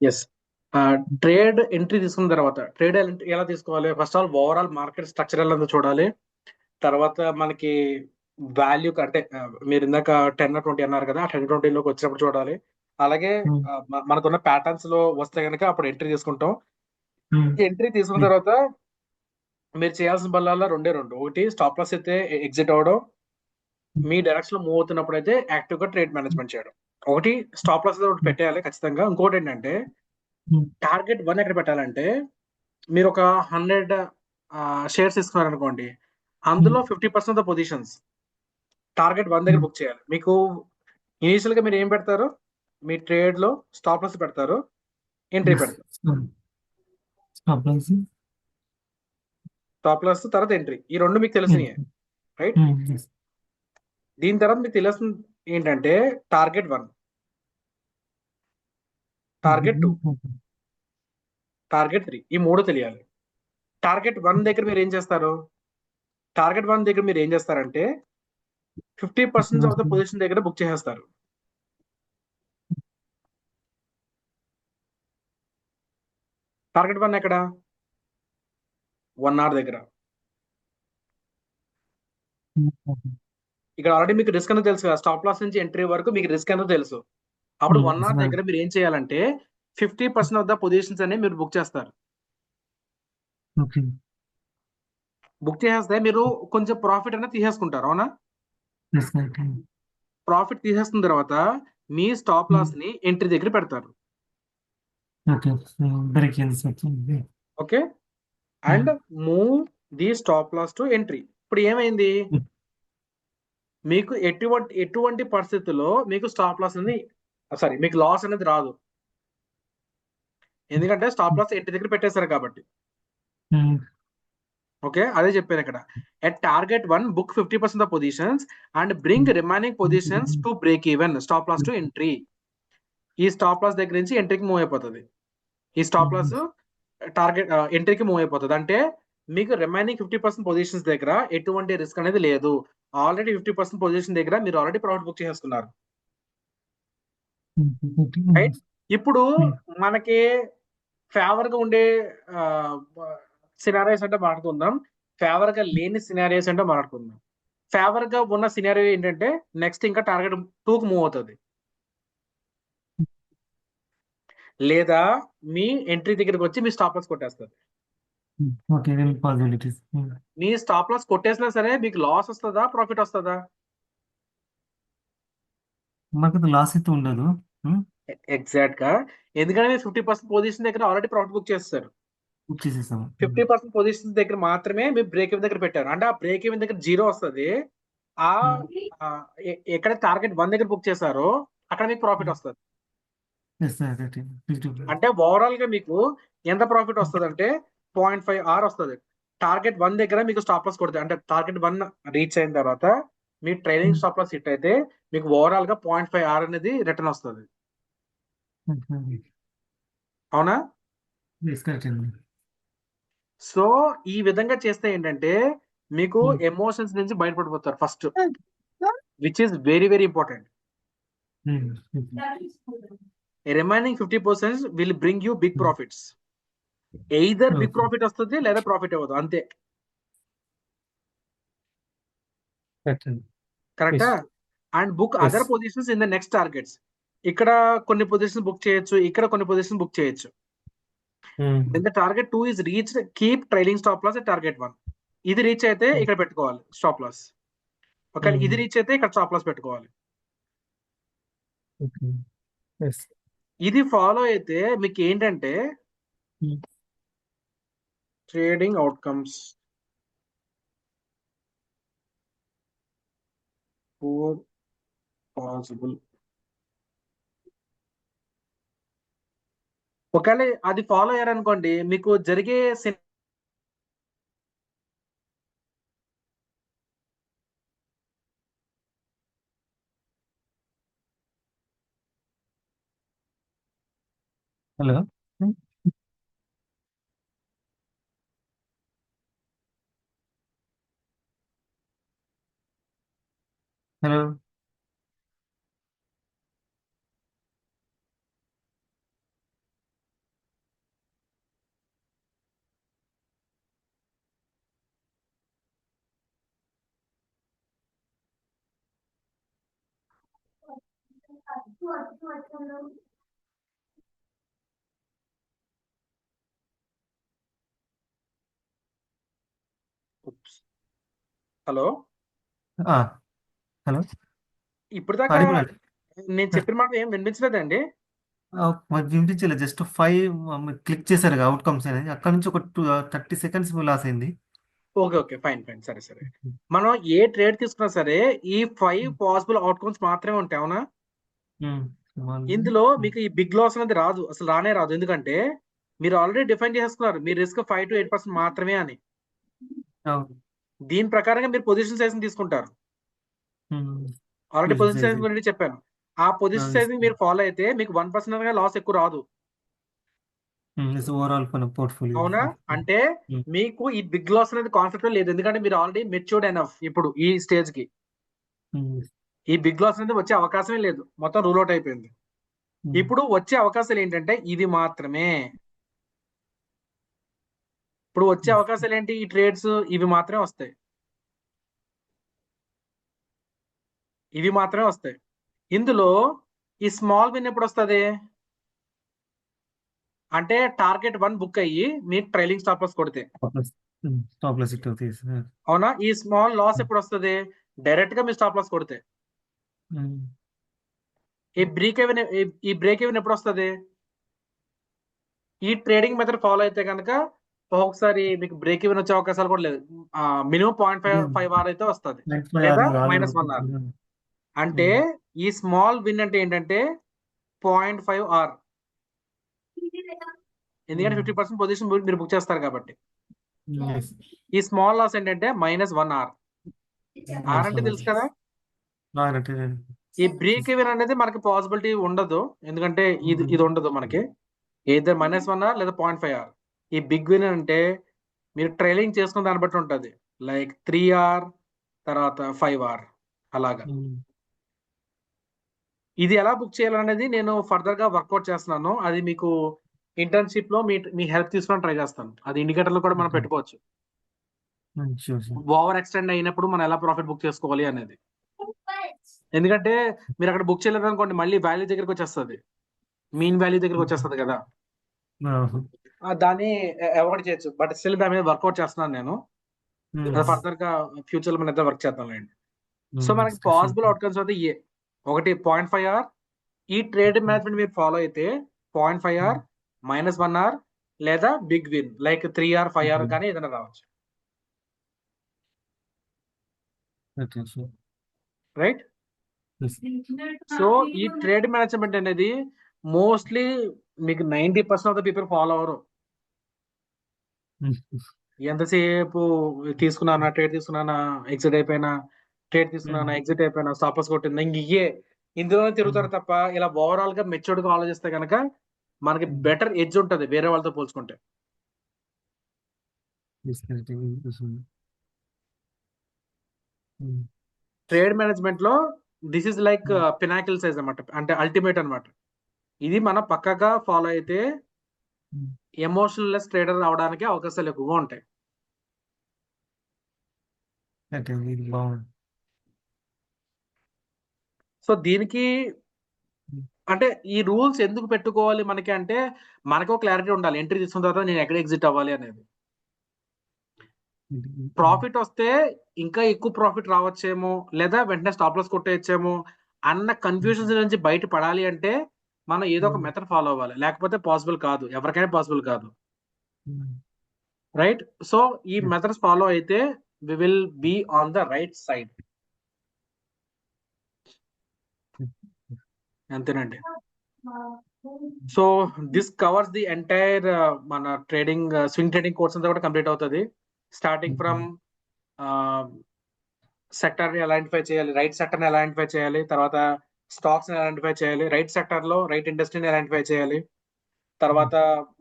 Yes. Trade entry తీసుకున్న తర్వాత trade ఎలా తీసుకోవాలి? First all overall market structure ఎలా చూడాలి. తర్వాత మనకి వాల్యూ అంటే మీరు ఇందాక 10 20 అన్నారు కదా, 10 20లోకి వచ్చినప్పుడు చూడాలి. అలాగే ఉమ్, మనకున్న ప్యాటర్న్స్ లో వస్తే కనుక అప్పుడు ఎంట్రీ తీసుకుంటాం. ఉమ్, ఎంట్రీ తీసుకున్న ఉమ్, తర్వాత మీరు చేయాల్సిన పనులలో రెండే రెండు. ఒకటి స్టాప్ లాస్ అయితే ఎగ్జిట్ అవ్వడం, మీ డైరెక్షన్ లో మూవ్ అవుతున్నప్పుడు అయితే యాక్టివ్ గా ట్రేడ్ మేనేజ్మెంట్ చేయడం. ఒకటి స్టాప్ లాస్ ఒకటి ఉమ్, పెట్టేయాలి ఖచ్చితంగా. ఇంకోటి ఏంటంటే ఉమ్, టార్గెట్ వన్ ఎక్కడ పెట్టాలంటే, మీరు ఒక 100 షేర్స్ ఇస్తున్నారనుకోండి, ఉమ్, అందులో 50% ఆఫ్ పొజిషన్స్ టార్గెట్ వన్ దగ్గర ఉమ్. బుక్ చేయాలి. మీకు ఇనీషియల్ గా మీరు ఏం పెడతారు? మీ ట్రేడ్ లో స్టాప్ లాస్ పెడతారు, ఎంట్రీ Yes. పెడతారు. Stop loss. స్టాప్ లాస్ తర్వాత ఎంట్రీ, ఈ రెండు మీకు Yes. తెలిసినయే, రైట్? Yes. దీని తర్వాత మీకు తెలిసింది ఏంటంటే target one, target two, target three, ఈ మూడు తెలియాలి. టార్గెట్ వన్ దగ్గర మీరు ఏం చేస్తారు? టార్గెట్ వన్ దగ్గర మీరు ఏం చేస్తారంటే 50% ఆఫ్ ద పొజిషన్ దగ్గర బుక్ చేసేస్తారు. టార్గెట్ వన్ ఎక్కడ? 1 hour దగ్గర. ఇక్కడ ఆల్రెడీ మీకు రిస్క్ అనేది తెలుసు కదా, స్టాప్ లాస్ నుంచి ఎంట్రీ వరకు మీకు రిస్క్ అనేది తెలుసు. అప్పుడు 1 hour దగ్గర మీరు ఏం చేయాలంటే 50% ఆఫ్ ద పొజిషన్స్ అనేవి మీరు బుక్ చేస్తారు. Okay. బుక్ చేసేస్తే మీరు కొంచెం ప్రాఫిట్ అనేది తీసేసుకుంటారు, అవునా? Yes, right. ప్రాఫిట్ తీసేసుకున్న తర్వాత మీ స్టాప్ Hmm. లాస్ ని ఎంట్రీ దగ్గర పెడతారు. Okay. So, break in section. Yeah. Okay. Hmm. And move the stop loss to entry. ఇప్పుడు ఏమైంది? Hmm. మీకు ఎటువంటి ఎటువంటి పరిస్థితుల్లో మీకు స్టాప్ లాస్ అనేది, సారీ, మీకు లాస్ అనేది రాదు. ఎందుకంటే స్టాప్ లాస్ ఎంట్రీ దగ్గర పెట్టేశారు కాబట్టి. Hmm. ఓకే, అదే చెప్పాను ఇక్కడ. At target one book 50% of positions and bring remaining positions to break even stop loss to entry. ఈ స్టాప్ లాస్ దగ్గర నుంచి ఎంట్రీకి మూవ్ అయిపోతుంది. ఈ స్టాప్ లాస్ టార్గెట్ ఎంట్రీకి మూవ్ అయిపోతుంది. అంటే మీకు రిమైనింగ్ 50% పొజిషన్స్ దగ్గర ఎటువంటి రిస్క్ అనేది లేదు. ఆల్రెడీ 50% పొజిషన్ దగ్గర మీరు ఆల్రెడీ ప్రాఫిట్ బుక్ చేసుకున్నారు, రైట్? ఇప్పుడు మనకి ఫేవర్ గా ఉండే సినారియోస్ అంటే మాట్లాడుకుందాం, ఫేవర్ గా లేని సినారియోస్ అంటే మాట్లాడుకుందాం. ఫేవర్ గా ఉన్న సినారియో ఏంటంటే నెక్స్ట్ ఇంకా టార్గెట్ 2 కు మూవ్ అవుతుంది, లేదా మీ ఎంట్రీ దగ్గరికి వచ్చి మీ స్టాప్ లాస్ కొట్టేస్తుంది. Okay, then possibilities. Hmm. మీ స్టాప్ లాస్ కొట్టేసినా సరే మీకు లాస్ వస్తుందా, ప్రాఫిట్ వస్తుందా? మాకు లాస్ అయితే ఉండదు. ఎగ్జాక్ట్ గా. ఎందుకంటే మీరు 50% పొజిషన్ దగ్గర ఆల్రెడీ ప్రాఫిట్ బుక్ చేస్తారు. బుక్ చేసేసాము. 50% పొజిషన్ దగ్గర మాత్రమే మీరు బ్రేక్ ఈవెన్ దగ్గర పెట్టారు. అంటే ఆ బ్రేక్ ఈవెన్ దగ్గర జీరో వస్తుంది. ఆ ఆ, ఎక్కడ టార్గెట్ వన్ దగ్గర బుక్ చేశారో అక్కడ మీకు ప్రాఫిట్ వస్తుంది. Yes sir, right. అంటే ఓవరాల్ గా మీకు ఎంత ప్రాఫిట్ వస్తుంది అంటే 0.5 hour వస్తుంది. టార్గెట్ వన్ దగ్గర మీకు స్టాప్ లాస్ కొడితే, అంటే టార్గెట్ వన్ రీచ్ అయిన తర్వాత మీ ట్రైలింగ్ స్టాప్ లాస్ హిట్ అయితే మీకు ఓవరాల్ గా 0.5 hour అనేది రిటర్న్ వస్తుంది, అవునా? ఎస్, కరెక్ట్ అండి. సో ఈ విధంగా చేస్తే ఏంటంటే మీకు ఎమోషన్స్ నుంచి బయటపడిపోతారు first, which is very very important. Remaining 50% will bring you big profits. Either big okay, profit వస్తుంది లేదా ప్రాఫిట్ అవ్వదు, అంతే. కరెక్ట్ అండి. కరెక్టా? Yes. And book yes. Other positions in the next targets. ఇక్కడ కొన్ని పొజిషన్ బుక్ చేయొచ్చు, ఇక్కడ కొన్ని పొజిషన్ బుక్ చేయొచ్చు. Then the target two is reach, keep trailing stop loss target one. ఇది రీచ్ అయితే ఇక్కడ పెట్టుకోవాలి స్టాప్ లాస్. ఒకవేళ ఇది రీచ్ అయితే ఇక్కడ స్టాప్ లాస్ పెట్టుకోవాలి. ఓకే. ఎస్. ఇది ఫాలో అయితే మీకు ఏంటంటే ట్రేడింగ్ అవుట్కమ్స్ ఫోర్ పాసిబుల్. ఒకవేళ అది ఫాలో అయ్యారనుకోండి మీకు జరిగే హలో. హలో. హలో, హలో ఇప్పుడు దాకా ఆడిబుల్ అండి నేను చెప్పిన మాట ఏం వినిపించలేదండి. మాకు వినిపించలేదు. జస్ట్ 5 క్లిక్ చేశారు అవుట్కమ్స్ అనేది, అక్కడ నుంచి ఒక 30 సెకండ్స్ లాస్ అయింది. ఓకే ఓకే, ఫైన్ ఫైన్, సరే సరే. మనం ఏ ట్రేడ్ తీసుకున్నా సరే ఈ 5 పాసిబుల్ అవుట్కమ్స్ మాత్రమే ఉంటాయి, అవునా? ఇందులో మీకు ఈ బిగ్ లాస్ అనేది రాదు, అసలు రానే రాదు. ఎందుకంటే మీరు ఆల్రెడీ డిఫైన్ చేసేసుకున్నారు మీ రిస్క్ 5 to 8% మాత్రమే అని. దీని ప్రకారంగా మీరు పొజిషన్ సైజ్ తీసుకుంటారు. ఆల్రెడీ పొజిషన్ సైజ్ గురించి చెప్పాను. ఆ పొజిషన్ సైజ్ మీరు ఫాలో అయితే మీకు 1% లాస్ ఎక్కువ రాదు, ఓవరాల్ పోర్ట్ఫోలియో. అవునా? అంటే మీకు ఈ బిగ్ లాస్ అనేది కాన్సెప్ట్ లేదు, ఎందుకంటే మీరు ఆల్రెడీ మెచ్యూర్డ్ ఎనఫ్ ఇప్పుడు ఈ స్టేజ్ కి. ఈ బిగ్ లాస్ అనేది వచ్చే అవకాశమే లేదు, మొత్తం రూల్ అవుట్ అయిపోయింది. ఇప్పుడు వచ్చే అవకాశాలు ఏంటంటే ఇవి మాత్రమే. ఇప్పుడు వచ్చే అవకాశాలు ఏంటి? ఈ ట్రేడ్స్ ఇవి మాత్రమే వస్తాయి, ఇవి మాత్రమే వస్తాయి. ఇందులో ఈ స్మాల్ విన్ ఎప్పుడు వస్తుంది అంటే టార్గెట్ 1 బుక్ అయ్యి మీరు ట్రైలింగ్ స్టాప్ లాస్ కొడితే, అవునా? ఈ స్మాల్ లాస్ ఎప్పుడు వస్తుంది? డైరెక్ట్ గా మీరు స్టాప్ లాస్ కొడితే. ఈ బ్రేక్ ఈవెన్ ఎప్పుడు వస్తుంది? ఈ ట్రేడింగ్ మెథడ్ ఫాలో అయితే కనుక ఒక్కొక్కసారి మీకు బ్రేక్ ఈవెన్ వచ్చే అవకాశాలు కూడా లేదు. మినిమం 0.5 ఆర్ అయితే వస్తుంది, లేదా -1 ఆర్. అంటే ఈ స్మాల్ విన్ అంటే ఏంటంటే 0.5 ఆర్, ఎందుకంటే 50% పొజిషన్ మీరు బుక్ చేస్తారు కాబట్టి. ఈ స్మాల్ లాస్ ఏంటంటే -1 ఆర్. ఆర్ అంటే తెలుసు కదా. ఈ బ్రేక్ ఈవెన్ అనేది మనకి పాసిబిలిటీ ఉండదు, ఎందుకంటే ఇది ఉండదు మనకి. ఏదైనా -1 ఆర్ లేదా 0.5 ఆర్. ఈ బిగ్ విన్ అంటే మీరు ట్రైలింగ్ చేసుకున్న దాన్ని బట్టి ఉంటుంది, లైక్ 3 ఆర్ తర్వాత 5 ఆర్ అలాగా. ఇది ఎలా బుక్ చేయాలనేది నేను ఫర్దర్ గా వర్కౌట్ చేస్తున్నాను. అది మీకు ఇంటర్న్షిప్ లో మీ హెల్ప్ తీసుకొని ట్రై చేస్తాను. అది ఇండికేటర్ లో కూడా మనం పెట్టుకోవచ్చు, ఓవర్ ఎక్స్టెండ్ అయినప్పుడు మనం ఎలా ప్రాఫిట్ బుక్ చేసుకోవాలి అనేది. ఎందుకంటే మీరు అక్కడ బుక్ చేయలేదు అనుకోండి, మళ్ళీ వాల్యూ దగ్గరికి వచ్చేస్తుంది, మీన్ వాల్యూ దగ్గరికి వచ్చేస్తుంది కదా. దాన్ని అవాయిడ్ చేయొచ్చు, బట్ స్టిల్ దాని మీద వర్కౌట్ చేస్తున్నాను నేను. ఫర్దర్ గా ఫ్యూచర్ లో మన ఇద్దరు వర్క్ చేద్దాం లేండి. సో మనకి పాసిబుల్ అవుట్కమ్స్ అయితే ఒకటి 0.5 ఆర్. ఈ ట్రేడ్ మేనేజ్మెంట్ మీరు ఫాలో అయితే 0.5 ఆర్, -1 ఆర్, లేదా big win like 3 R 5 R కానీ ఏదైనా రావచ్చు, రైట్? సో ఈ ట్రేడ్ మేనేజ్మెంట్ అనేది మోస్ట్లీ మీకు 90% ఆఫ్ ద పీపుల్ ఫాలో అవరు. ఎంతసేపు తీసుకున్నానా, ట్రేడ్ తీసుకున్నానా, ఎగ్జిట్ అయిపోయినా, ట్రేడ్ తీసుకున్నానా, ఎగ్జిట్ అయిపోయినా, స్టాప్ లాస్ కొట్టిందా, ఇంకే ఇందులోనే తిరుగుతారు తప్ప ఇలా ఓవరాల్ గా మెచ్యూర్డ్ గా ఆలోచిస్తే కనుక మనకి బెటర్ ఎడ్జ్ ఉంటుంది వేరే వాళ్ళతో పోల్చుకుంటే. ట్రేడ్ మేనేజ్మెంట్ లో this is like Pinnacle size అన్నమాట, అంటే అల్టిమేట్ అన్నమాట. ఇది మనం పక్కగా ఫాలో అయితే ఎమోషనల్ లెస్ ట్రేడర్ అవడానికి అవకాశాలు ఎక్కువగా ఉంటాయి. సో దీనికి అంటే ఈ రూల్స్ ఎందుకు పెట్టుకోవాలి మనకి అంటే మనకు క్లారిటీ ఉండాలి, ఎంట్రీ తీసుకున్న తర్వాత నేను ఎక్కడ ఎగ్జిట్ అవ్వాలి అనేది. ప్రాఫిట్ వస్తే ఇంకా ఎక్కువ ప్రాఫిట్ రావచ్చేమో, లేదా వెంటనే స్టాప్ లాస్ కొట్టేయచ్చేమో అన్న కన్ఫ్యూజన్స్ నుంచి బయట పడాలి అంటే మనం ఏదో ఒక మెథడ్ ఫాలో అవ్వాలి, లేకపోతే పాసిబుల్ కాదు, ఎవరికైనా పాసిబుల్ కాదు, రైట్? సో ఈ మెథడ్స్ ఫాలో అయితే we will be on the right side. అంతేనండి. So this covers the entire మన ట్రేడింగ్ స్వింగ్ ట్రేడింగ్ కోర్స్ అంతా కూడా కంప్లీట్ అవుతుంది. స్టార్టింగ్ ఫ్రమ్ సెక్టర్ ని ఎలా ఐడెంటిఫై చేయాలి, రైట్ సెక్టర్ ని ఎలా ఐడెంటిఫై చేయాలి, తర్వాత స్టాక్స్ ని ఐడెంటిఫై చేయాలి, రైట్ సెక్టర్ లో రైట్ ఇండస్ట్రీని ఐడెంటిఫై చేయాలి, తర్వాత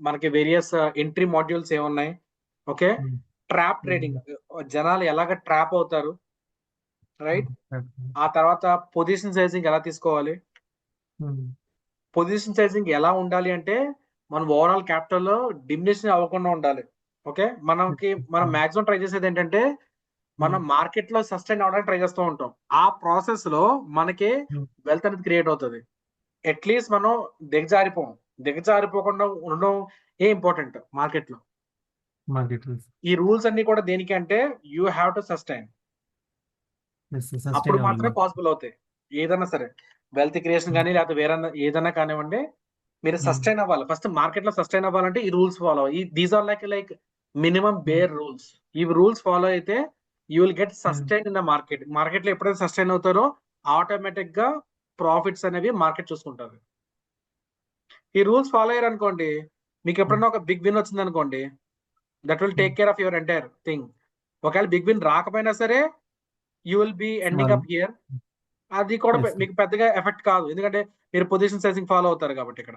మనకి వేరియస్ ఎంట్రీ మాడ్యూల్స్ ఏమున్నాయి, ఓకే? ట్రాప్ ట్రేడింగ్, జనాలు ఎలాగ ట్రాప్ అవుతారు, రైట్? ఆ తర్వాత పొజిషన్ సైజింగ్ ఎలా తీసుకోవాలి, పొజిషన్ సైజింగ్ ఎలా ఉండాలి అంటే మనం ఓవరాల్ క్యాపిటల్ లో డిమినిషన్ అవ్వకుండా ఉండాలి, ఓకే? మనం మాక్సిమం ట్రై చేసేది ఏంటంటే మనం మార్కెట్ లో సస్టైన్ అవడానికి ట్రై చేస్తూ ఉంటాం. ఆ ప్రాసెస్ లో మనకి వెల్త్ అనేది క్రియేట్ అవుతుంది. అట్లీస్ట్ మనం దిగజారిపోం. దిగజారిపోకుండా ఉండడం ఇంపార్టెంట్ మార్కెట్ లో. మార్కెట్ ఈ రూల్స్ అన్ని కూడా దేనికి అంటే యూ హ్యావ్ టు సస్టైన్. అప్పుడు సస్టైనబుల్ మాత్రమే పాసిబుల్ అవుతాయి ఏదైనా సరే. వెల్త్ క్రియేషన్ కానీ లేకపోతే వేరే ఏదైనా కానివ్వండి, మీరు సస్టైన్ అవ్వాలి. ఫస్ట్ మార్కెట్ లో సస్టైన్ అవ్వాలంటే ఈ rules follow. These are like minimum bare rules. ఈ రూల్స్ ఫాలో అయితే you will get sustain in the market. Market లో ఎప్పుడైతే సస్టైన్ అవుతారో ఆటోమేటిక్ గా ప్రాఫిట్స్ అనేవి మార్కెట్ చూసుకుంటారు. ఈ రూల్స్ ఫాలో అయ్యారు అనుకోండి, మీకు ఎప్పుడైనా ఒక బిగ్ విన్ వచ్చింది అనుకోండి, that will take care of your entire thing. ఒకవేళ బిగ్ విన్ రాకపోయినా సరే you will B ending up here. అది కూడా మీకు పెద్దగా ఎఫెక్ట్ కాదు, ఎందుకంటే మీరు పొజిషన్ సైజింగ్ ఫాలో అవుతారు కాబట్టి ఇక్కడ.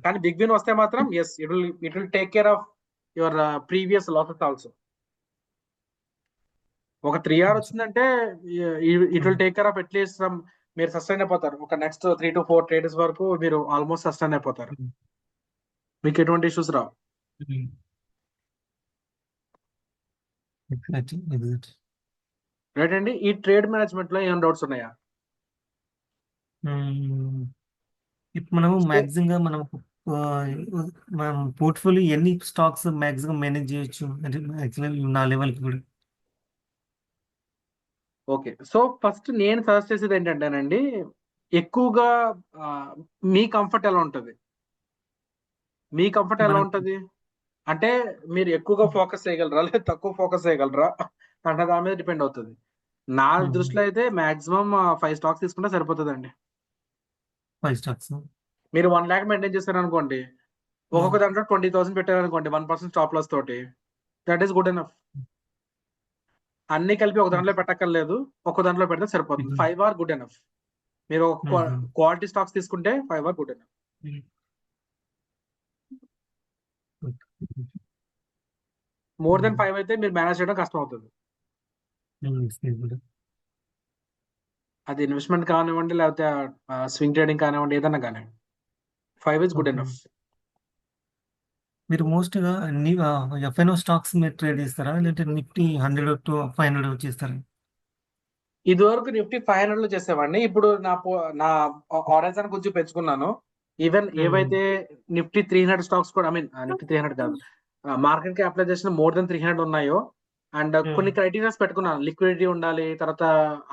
కానీ బిగ్ విన్ వస్తే మాత్రం yes, it will take care of your previous losses also. ఒక 3 hour వచ్చిందంటే it will take care of at least మీరు సస్టైన్ అయిపోతారు. ఒక నెక్స్ట్ 3 to 4 ట్రేడర్స్ వరకు మీరు ఆల్మోస్ట్ సస్టైన్ అయిపోతారు. మీకు ఎటువంటి ఇష్యూస్ రావు. రైట్ అండి. ఈ ట్రేడ్ మేనేజ్మెంట్ లో ఏమైనా డౌట్స్ ఉన్నాయా? ఇప్పుడు మనము మ్యాక్సిమం మనం పోర్ట్ఫోలియో ఎన్ని స్టాక్స్ మ్యాక్సిమం మేనేజ్ చేయొచ్చు అంటే మ్యాక్సిమం నా లెవెల్కి కూడా. ఓకే, సో ఫస్ట్ నేను సజెస్ట్ చేసేది ఏంటంటేనండి, ఎక్కువగా ఆ, మీ కంఫర్ట్ ఎలా ఉంటుంది? మీ కంఫర్ట్ ఎలా మనం ఉంటుంది అంటే మీరు ఎక్కువగా ఫోకస్ చేయగలరా లేదా తక్కువ ఫోకస్ చేయగలరా అంటే దాని మీద డిపెండ్ అవుతుంది. నా దృష్టిలో అయితే మాక్సిమం 5 స్టాక్స్ తీసుకుంటే సరిపోతుందండి. 5 స్టాక్స్. మీరు 1 lakh మెయింటైన్ చేస్తారు అనుకోండి, ఒక్కొక్క దాంట్లో 20,000 పెట్టారు అనుకోండి, 1% స్టాప్ లాస్ తోటి, దట్ ఈస్ గుడ్ ఎనఫ్. అన్ని కలిపి ఒక దాంట్లో పెట్టక్కర్లేదు, ఒక్క దాంట్లో పెడితే సరిపోతుంది. 5 are గుడ్ ఎనఫ్. మీరు ఒక క్వాలిటీ స్టాక్స్ తీసుకుంటే 5 are good enough. More than 5 అయితే మీరు మేనేజ్ చేయడం కష్టం అవుతుంది. అది ఇన్వెస్ట్మెంట్ కానివ్వండి లేకపోతే స్వింగ్ ట్రేడింగ్ కానివ్వండి, ఏదన్నా కానివ్వండి, 5 is గుడ్ ఎనఫ్. మీరు మోస్ట్గా ఎఫ్ఎన్ఓ స్టాక్స్ మీరు ట్రేడ్ చేస్తారా లేదంటే నిఫ్టీ 100 to 500 చేస్తారా? ఇది వరకు నిఫ్టీ 500 లో చేసేవాడిని. ఇప్పుడు నా ఆరెంజ్ కొంచెం పెంచుకున్నాను. ఈవెన్ ఏవైతే నిఫ్టీ 300 స్టాక్స్ కూడా, ఐ మీన్ నిఫ్టీ 300 కాదు, మార్కెట్ క్యాపిటలైజేషన్ మోర్ దెన్ 300 ఉన్నాయో, అండ్ కొన్ని క్రైటీరియాస్ పెట్టుకున్నాను. లిక్విడిటీ ఉండాలి, తర్వాత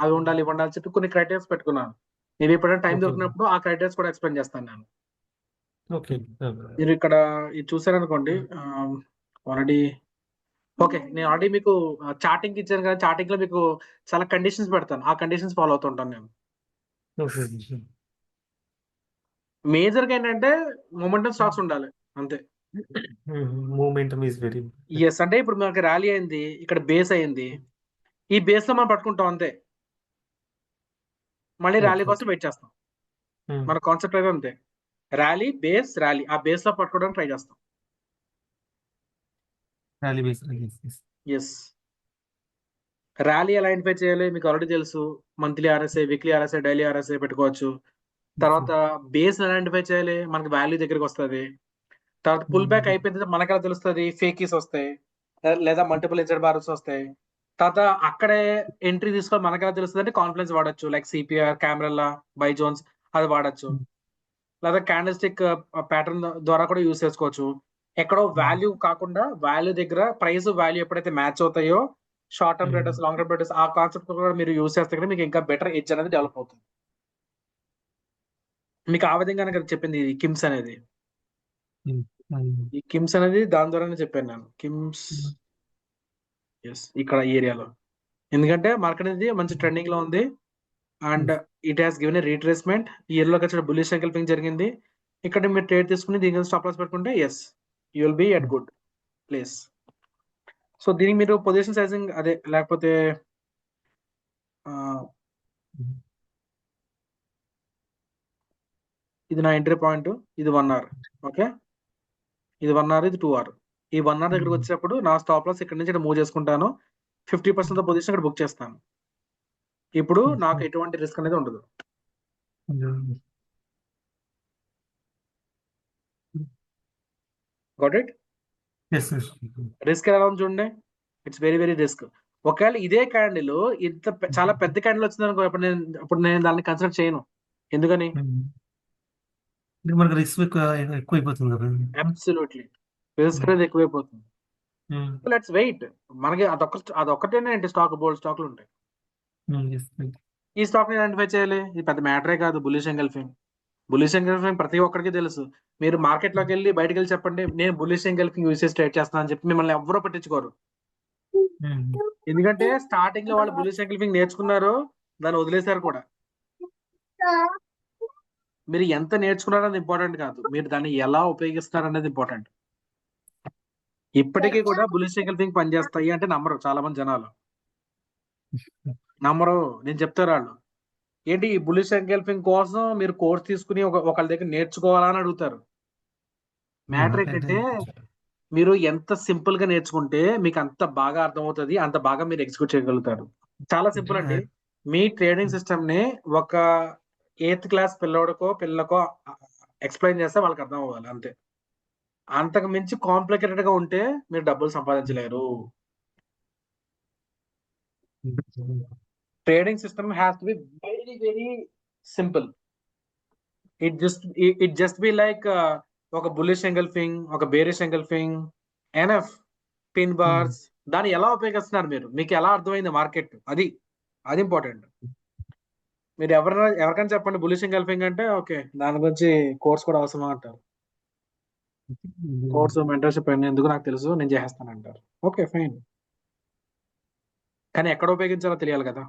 అవి ఉండాలి ఇవి ఉండాలి చెప్పి కొన్ని క్రైటీరియాస్ పెట్టుకున్నాను. నేను ఎప్పుడైనా టైం దొరికినప్పుడు ఆ క్రైటీరియాస్ కూడా ఎక్స్ప్లెయిన్ చేస్తాను నేను. మీరు ఇక్కడ ఇది చూసారనుకోండి ఆల్రెడీ. ఓకే, నేను ఆల్రెడీ మీకు చార్టింగ్ ఇచ్చాను కదా, చార్టింగ్ లో మీకు చాలా కండిషన్స్ పెడతాను, ఆ కండిషన్స్ ఫాలో అవుతుంటాను నేను. మేజర్ గా ఏంటంటే మొమెంటం స్టాక్స్ ఉండాలి అంతే. Momentum is very. ఎస్, అంటే ఇప్పుడు మనకి ర్యాలీ అయింది, ఇక్కడ బేస్ అయింది, ఈ బేస్ లో మనం పట్టుకుంటాం అంతే, మళ్ళీ ర్యాలీ కోసం వెయిట్ చేస్తాం. మన కాన్సెప్ట్ అయితే అంతే, ర్యాలీ బేస్, ర్యాలీ ఆ బేస్ లో పట్టుకోవడానికి ట్రై చేస్తాం. ఎస్, ర్యాలీ ఎలా ఐడెంటిఫై చేయాలి మీకు ఆల్రెడీ తెలుసు. Monthly RSI, weekly RSI, daily RSI పెట్టుకోవచ్చు. తర్వాత బేస్ ఐడెంటిఫై చేయాలి, మనకి వాల్యూ దగ్గరికి వస్తుంది. తర్వాత పుల్ బ్యాక్ అయిపోయింది మనకు ఎలా తెలుస్తుంది, ఫేకీస్ వస్తాయి లేదా మల్టిపుల్ ఎడ్జెడ్ బార్స్ వస్తాయి. తర్వాత అక్కడే ఎంట్రీ తీసుకోవాలి, మనకు ఎలా తెలుస్తుంది అంటే కాన్ఫిడెన్స్ వాడచ్చు, లైక్ సిపిఆర్, కెమెరల్లా, బైజోన్స్ అది వాడచ్చు. లేదా క్యాండిల్ స్టిక్ ప్యాటర్న్ ద్వారా కూడా యూస్ చేసుకోవచ్చు. ఎక్కడో వాల్యూ కాకుండా వాల్యూ దగ్గర ప్రైస్ వాల్యూ ఎప్పుడైతే మ్యాచ్ అవుతాయో, short term traders, long term traders, ఆ కాన్సెప్ట్ కూడా మీరు యూస్ చేస్తే కదా మీకు ఇంకా బెటర్ ఎడ్జ్ అనేది డెవలప్ అవుతుంది. మీకు ఆ విధంగానే కదా చెప్పింది ఈ కిమ్స్ అనేది. ఈ కిమ్స్ అనేది దాని ద్వారానే చెప్పాను నేను, కిమ్స్. ఎస్, ఇక్కడ ఈ ఏరియాలో, ఎందుకంటే మార్కెట్ అనేది మంచి ట్రెండింగ్ లో ఉంది and it has given a retracement. ఈ ఇయర్ లోకి వచ్చిన బుల్లిష్ సైకిల్ జరిగింది. ఇక్కడ మీరు ట్రేడ్ తీసుకుని దీని స్టాప్ లాస్ పెట్టుకుంటే yes, you will be at good place. So దీనికి మీరు పొజిషన్ సైజింగ్ అదే, లేకపోతే ఇది నా ఎంట్రీ పాయింట్, ఇది 1 hour. ఓకే, ఇది 1 hour, ఇది 2 hour. ఈ 1 hour దగ్గరకు వచ్చినప్పుడు నా స్టాప్ లాస్ ఇక్కడ నుంచి మూవ్ చేసుకుంటాను, 50% పొజిషన్ ఇక్కడ బుక్ చేస్తాను. ఇప్పుడు నాకు ఎటువంటి రిస్క్ అనేది ఉండదు. Got it? రిస్క్ ఎలా ఉంది చూడండి, ఇట్స్ వెరీ వెరీ రిస్క్. ఒకవేళ ఇదే క్యాండిల్ ఇంత చాలా పెద్ద క్యాండిల్ వచ్చింది అనుకో, ఇప్పుడు నేను దాన్ని కన్సిడర్ చేయను. ఎందుకని? ఇది మనకు రిస్క్ ఎక్కువైపోతుంది కదా. అబ్సల్యూట్లీ రిస్క్ అనేది ఎక్కువైపోతుంది. Let's wait. మనకి అదొక్కటేనే ఏంటి స్టాక్, బోల్డ్ స్టాక్లు ఉంటాయి. ఈ స్టాక్ ని ఐడెంటిఫై చేయాలి. ఇది పెద్ద మ్యాటరే కాదు. Bullish engulfing. బుల్లిష్ ఎంగల్ఫింగ్ ప్రతి ఒక్కరికి తెలుసు. మీరు మార్కెట్ లోకి వెళ్ళి బయటకు వెళ్ళి చెప్పండి నేను బుల్లిష్ ఎంగల్ఫింగ్ యూసేజ్ ట్రేడ్ చేస్తాను అని చెప్పి మిమ్మల్ని ఎవరో పట్టించుకోరు. ఎందుకంటే స్టార్టింగ్ లో వాళ్ళు బుల్లిష్ ఎంగల్ఫింగ్ నేర్చుకున్నారు, దాన్ని వదిలేశారు కూడా. మీరు ఎంత నేర్చుకున్నారనేది ఇంపార్టెంట్ కాదు, మీరు దాన్ని ఎలా ఉపయోగిస్తున్నారు అనేది ఇంపార్టెంట్. ఇప్పటికీ కూడా బుల్లిష్ ఎంగల్ఫింగ్ పనిచేస్తాయి అంటే నమ్మరు చాలా మంది జనాలు. నమ్మరు. నేను చెప్తారు వాళ్ళు ఏంటి ఈ బుల్లిష్ ఎంగల్ఫింగ్ కోసం మీరు కోర్స్ తీసుకుని ఒకళ్ళ దగ్గర నేర్చుకోవాలా అని అడుగుతారు. మ్యాటర్ ఏంటంటే మీరు ఎంత సింపుల్ గా నేర్చుకుంటే మీకు అంత బాగా అర్థమవుతుంది, అంత బాగా మీరు ఎగ్జిక్యూట్ చేయగలుగుతారు. చాలా సింపుల్ అండి. మీ ట్రేడింగ్ సిస్టమ్ ని ఒక 8th క్లాస్ పిల్లకో ఎక్స్ప్లెయిన్ చేస్తే వాళ్ళకి అర్థం అవ్వాలి అంతే. అంతకు మించి కాంప్లికేటెడ్ గా ఉంటే మీరు డబ్బులు సంపాదించలేరు. Trading system has to be very very simple. It just be like ఒక బుల్లిష్ ఎంగల్ఫింగ్, ఒక bearish engulfing, enough pin bars. దాన్ని ఎలా ఉపయోగిస్తున్నారు మీరు, మీకు ఎలా అర్థమైంది మార్కెట్, అది ఇంపార్టెంట్. మీరు ఎవరికైనా చెప్పండి బుల్లిష్ ఎంగల్ఫింగ్ అంటే ఓకే దాని గురించి కోర్స్ కూడా అవసరమా అంటారు. కోర్సు మెంటర్షిప్ ఎందుకు నాకు తెలుసు నేను చేసేస్తాను అంటారు. ఓకే ఫైన్, కానీ ఎక్కడ ఉపయోగించాలో తెలియాలి కదా,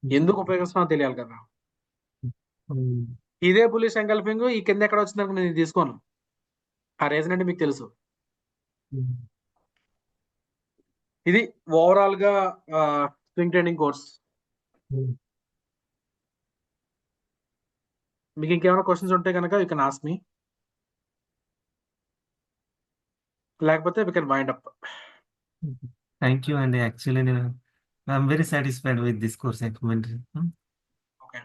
ఎందుకు ఉపయోగిస్తున్నానో తెలియాలి కదా. ఇదే బుల్లిష్ ఎంగల్ఫింగ్ ఈ కింద ఎక్కడ వచ్చిందనుకో నేను తీసుకోను. ఆ రీజన్ అంటే మీకు తెలుసు. ఇది ఓవరాల్ గా స్వింగ్ ట్రేడింగ్ కోర్స్. మీకు ఇంకేమైనా క్వశ్చన్స్ ఉంటే కనుక యూ కెన్ ఆస్క్ మీ, లేకపోతే we can wind up. Thank you అండి. యాక్చువల్లీ నేను I'm very satisfied with this course experiment. Okay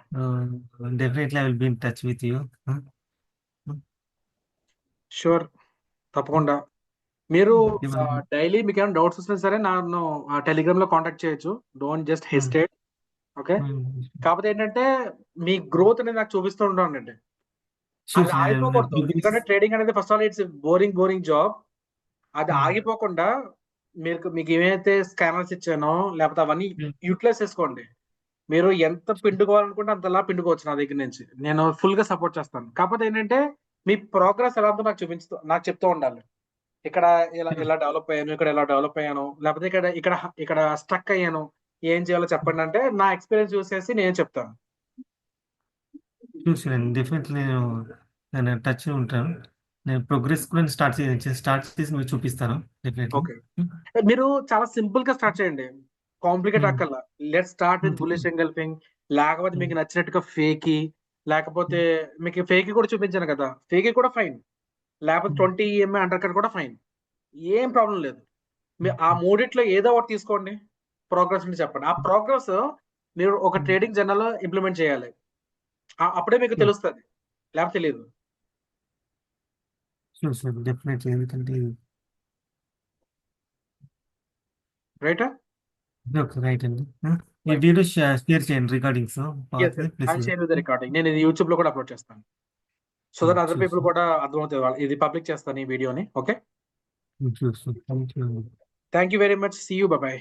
definitely I will be in touch with you. Sure, తప్పకుండా. మీరు daily మీకు ఏమైనా డౌట్స్ వస్తున్నా సరే నన్ను టెలిగ్రామ్ లో కాంటాక్ట్ చేయొచ్చు. Don't just hesitate. ఓకే, కాకపోతే ఏంటంటే మీ గ్రోత్ అనేది నాకు చూపిస్తూ ఉంటానండి. అది ఆగిపోకూడదు. ఎందుకంటే ట్రేడింగ్ అనేది first all it's boring job. అది ఆగిపోకుండా మీకు ఏమైతే స్కానర్స్ ఇచ్చానో లేకపోతే అవన్నీ యూటిలైజ్ చేసుకోండి. మీరు ఎంత పిండుకోవాలనుకుంటే అంతలా పిండుకోవచ్చు నా దగ్గర నుంచి. నేను ఫుల్ గా సపోర్ట్ చేస్తాను. కాకపోతే ఏంటంటే మీ ప్రోగ్రెస్ ఎలా ఉందో నాకు చెప్తూ ఉండాలి. ఇక్కడ ఇలా డెవలప్ అయ్యాను, ఇక్కడ ఎలా డెవలప్ అయ్యాను, లేకపోతే ఇక్కడ స్ట్రక్ అయ్యాను, ఏం చేయాలో చెప్పండి అంటే నా ఎక్స్పీరియన్స్ చూసేసి నేను చెప్తాను. చూసాను డెఫినెట్లీ నేను టచ్ ఉంటాను. నేను ప్రోగ్రెస్ కూడా స్టార్ట్ చేసి మీకు చూపిస్తాను డెఫినెట్లీ. ఓకే, మీరు చాలా సింపుల్ గా స్టార్ట్ చేయండి, కాంప్లికేట్ అక్కర్లా. Let start with bullish engulfing. లేకపోతే మీకు నచ్చినట్టుగా ఫేకీ, లేకపోతే మీకు ఫేకీ కూడా చూపించాను కదా, ఫేకీ కూడా ఫైన్. లేకపోతే 20 EMA అండర్ కట్ కూడా ఫైన్, ఏం ప్రాబ్లం లేదు. ఆ మూడిట్లో ఏదో ఒకటి తీసుకోండి, ప్రోగ్రెస్ అని చెప్పండి. ఆ ప్రోగ్రెస్ మీరు ఒక ట్రేడింగ్ జర్నల్ ఇంప్లిమెంట్ చేయాలి. అప్పుడే మీకు తెలుస్తుంది, లేకపోతే తెలియదు. డెఫినెట్లీ, ఎందుకంటే రైటా? రైట్ అండి. ఈ వీడియో షేర్ చేయండి రికార్డింగ్స్. Share with recording. నేను ఇది యూట్యూబ్ లో కూడా అప్లోడ్ చేస్తాను, సో దట్ అదర్ పీపుల్ కూడా అర్థమవుతుంది. ఇది పబ్లిక్ చేస్తాను ఈ వీడియోని. Okay, thank you very much. See you, bye by.